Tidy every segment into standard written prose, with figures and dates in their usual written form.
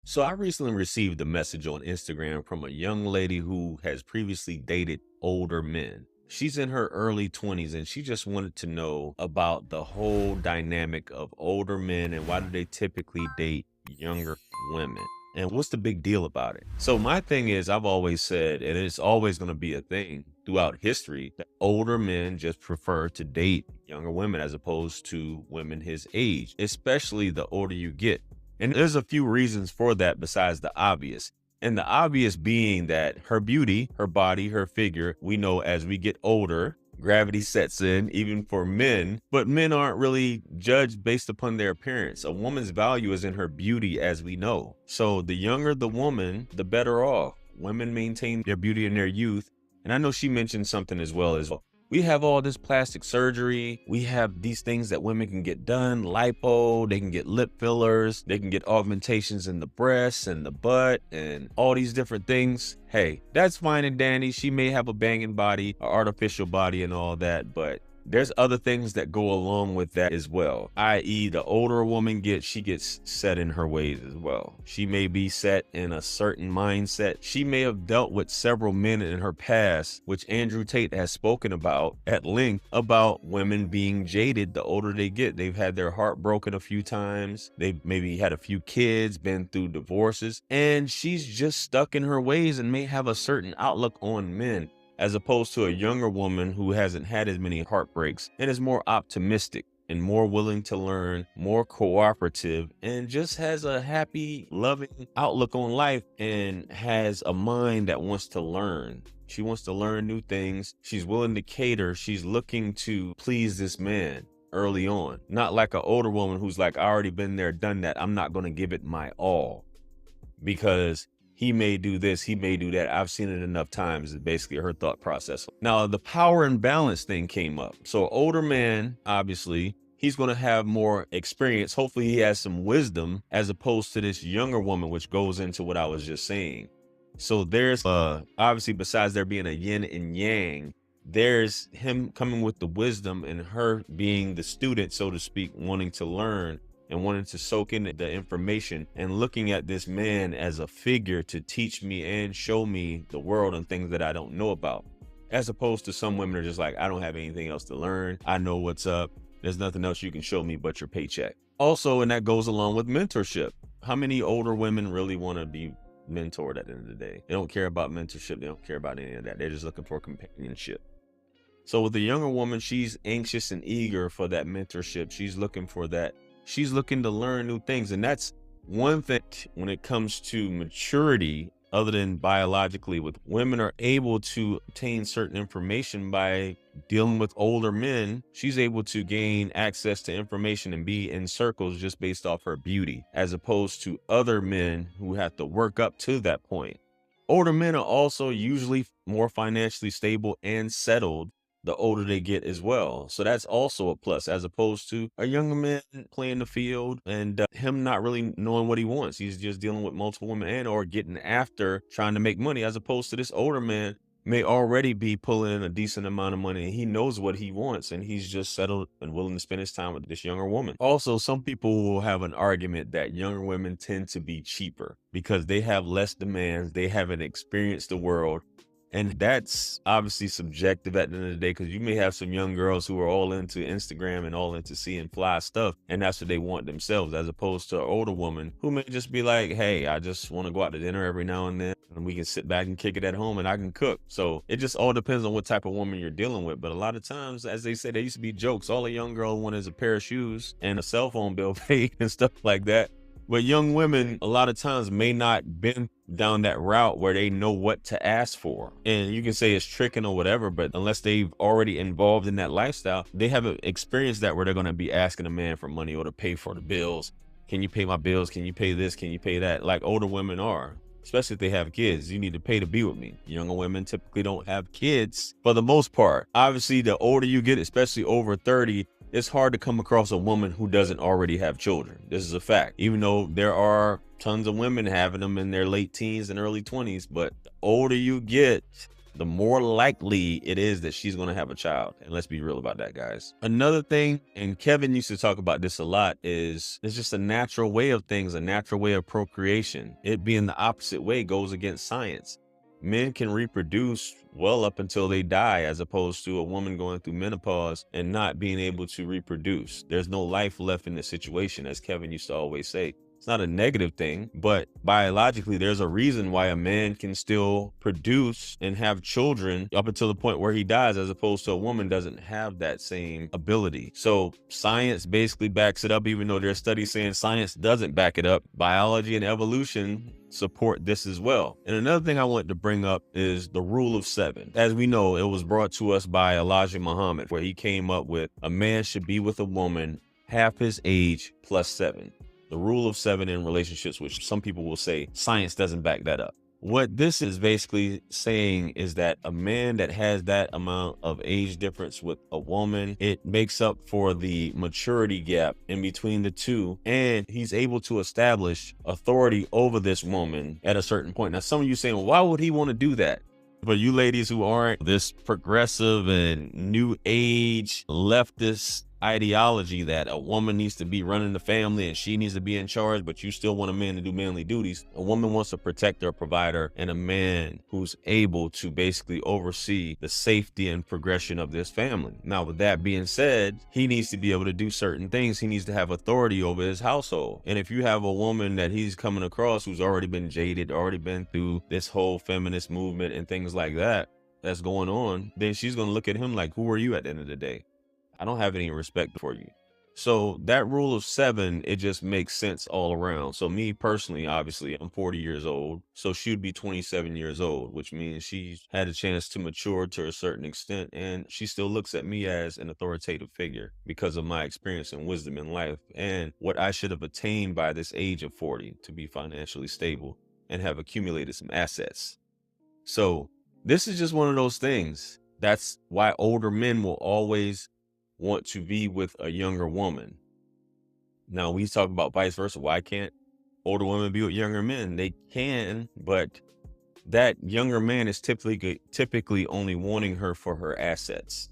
So I recently received a message on Instagram from a young lady who has previously dated older men. She's in her early 20s and she just wanted to know about the whole dynamic of older men and why do they typically date younger women? And what's the big deal about it? So my thing is, I've always said, and it's always going to be a thing throughout history, that older men just prefer to date younger women as opposed to women his age, especially the older you get. And there's a few reasons for that besides the obvious. And the obvious being that her beauty, her body, her figure, we know as we get older, gravity sets in, even for men, but men aren't really judged based upon their appearance. A woman's value is in her beauty, as we know. So the younger the woman, the better off. Women maintain their beauty in their youth. And I know she mentioned something as well as we have all this plastic surgery. We have these things that women can get done, lipo, they can get lip fillers, they can get augmentations in the breasts and the butt and all these different things. Hey, that's fine and dandy. She may have a banging body, an artificial body and all that, but there's other things that go along with that as well, i.e. the older a woman gets, she gets set in her ways as well. She may be set in a certain mindset. She may have dealt with several men in her past, which Andrew Tate has spoken about at length, about women being jaded the older they get. They've had their heart broken a few times. They've maybe had a few kids, been through divorces, and she's just stuck in her ways and may have a certain outlook on men, as opposed to a younger woman who hasn't had as many heartbreaks and is more optimistic and more willing to learn, more cooperative, and just has a happy, loving outlook on life and has a mind that wants to learn. She wants to learn new things. She's willing to cater. She's looking to please this man early on, not like an older woman who's like, I already been there, done that. I'm not going to give it my all because he may do this, he may do that. I've seen it enough times, is basically her thought process. Now, the power and balance thing came up. So older man, obviously, he's going to have more experience. Hopefully he has some wisdom as opposed to this younger woman, which goes into what I was just saying. So there's obviously, besides there being a yin and yang, there's him coming with the wisdom and her being the student, so to speak, wanting to learn and wanting to soak in the information and looking at this man as a figure to teach me and show me the world and things that I don't know about. As opposed to some women are just like, I don't have anything else to learn. I know what's up. There's nothing else you can show me but your paycheck. Also, and that goes along with mentorship. How many older women really want to be mentored at the end of the day? They don't care about mentorship. They don't care about any of that. They're just looking for companionship. So with the younger woman, she's anxious and eager for that mentorship. She's looking for that. She's looking to learn new things. And that's one thing when it comes to maturity, other than biologically, with women are able to obtain certain information by dealing with older men. She's able to gain access to information and be in circles just based off her beauty, as opposed to other men who have to work up to that point. Older men are also usually more financially stable and settled the older they get as well. So that's also a plus, as opposed to a younger man playing the field and him not really knowing what he wants. He's just dealing with multiple women and or getting after trying to make money, as opposed to this older man may already be pulling in a decent amount of money and he knows what he wants and he's just settled and willing to spend his time with this younger woman. Also, some people will have an argument that younger women tend to be cheaper because they have less demands. They haven't experienced the world. And that's obviously subjective at the end of the day, because you may have some young girls who are all into Instagram and all into seeing fly stuff, and that's what they want themselves, as opposed to an older woman who may just be like, hey, I just want to go out to dinner every now and then, and we can sit back and kick it at home and I can cook. So it just all depends on what type of woman you're dealing with. But a lot of times, as they say, there used to be jokes. All a young girl wanted is a pair of shoes and a cell phone bill paid and stuff like that. But young women, a lot of times, may not been down that route where they know what to ask for. And you can say it's tricking or whatever, but unless they've already involved in that lifestyle, they haven't experienced that where they're going to be asking a man for money or to pay for the bills. Can you pay my bills? Can you pay this? Can you pay that? Like older women are. Especially if they have kids, you need to pay to be with me. Younger women typically don't have kids for the most part. Obviously, the older you get, especially over 30, it's hard to come across a woman who doesn't already have children. This is a fact, even though there are tons of women having them in their late teens and early 20s. But the older you get, the more likely it is that she's going to have a child. And let's be real about that, guys. Another thing, and Kevin used to talk about this a lot, is it's just a natural way of things, a natural way of procreation. It being the opposite way goes against science. Men can reproduce well up until they die, as opposed to a woman going through menopause and not being able to reproduce. There's no life left in the situation, as Kevin used to always say. It's not a negative thing, but biologically, there's a reason why a man can still produce and have children up until the point where he dies, as opposed to a woman doesn't have that same ability. So science basically backs it up, even though there's studies saying science doesn't back it up. Biology and evolution support this as well. And another thing I want to bring up is the rule of 7. As we know, it was brought to us by Elijah Muhammad, where he came up with a man should be with a woman half his age plus 7. The rule of 7 in relationships, which some people will say science doesn't back that up. What this is basically saying is that a man that has that amount of age difference with a woman, it makes up for the maturity gap in between the two, and he's able to establish authority over this woman at a certain point. Now, some of you saying, well, why would he want to do that? For you ladies who aren't this progressive and new age leftist ideology that a woman needs to be running the family and she needs to be in charge, but you still want a man to do manly duties. A woman wants a protector, a provider, and a man who's able to basically oversee the safety and progression of this family. Now, with that being said, he needs to be able to do certain things. He needs to have authority over his household. And if you have a woman that he's coming across who's already been jaded, already been through this whole feminist movement and things like that that's going on, then she's going to look at him like, who are you at the end of the day? I don't have any respect for you. So that rule of 7, it just makes sense all around. So me personally, obviously, I'm 40 years old. So she'd be 27 years old, which means she's had a chance to mature to a certain extent. And she still looks at me as an authoritative figure because of my experience and wisdom in life and what I should have attained by this age of 40 to be financially stable and have accumulated some assets. So this is just one of those things. That's why older men will always want to be with a younger woman. Now, we talk about vice versa. Why can't older women be with younger men? They can, but that younger man is typically only wanting her for her assets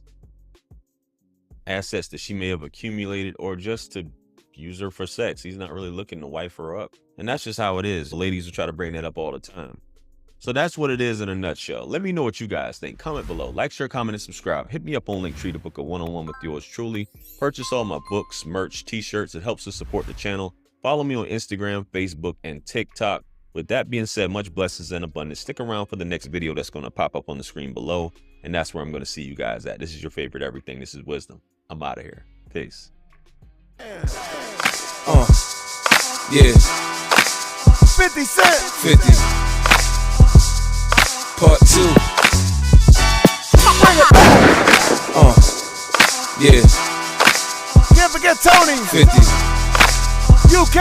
that she may have accumulated, or just to use her for sex. He's not really looking to wife her up. And that's just how it is. Ladies will try to bring that up all the time. So that's what it is in a nutshell. Let me know what you guys think. Comment below. Like, share, comment, and subscribe. Hit me up on Linktree to book a one-on-one with yours truly. Purchase all my books, merch, t-shirts. It helps to support the channel. Follow me on Instagram, Facebook, and TikTok. With that being said, much blessings and abundance. Stick around for the next video that's going to pop up on the screen below. And that's where I'm going to see you guys at. This is your favorite everything. This is Wisdom. I'm out of here. Peace. Yeah. 50 Cent. 50. Part 2. Bring it back. Yeah. Can't forget Tony. 50. UK.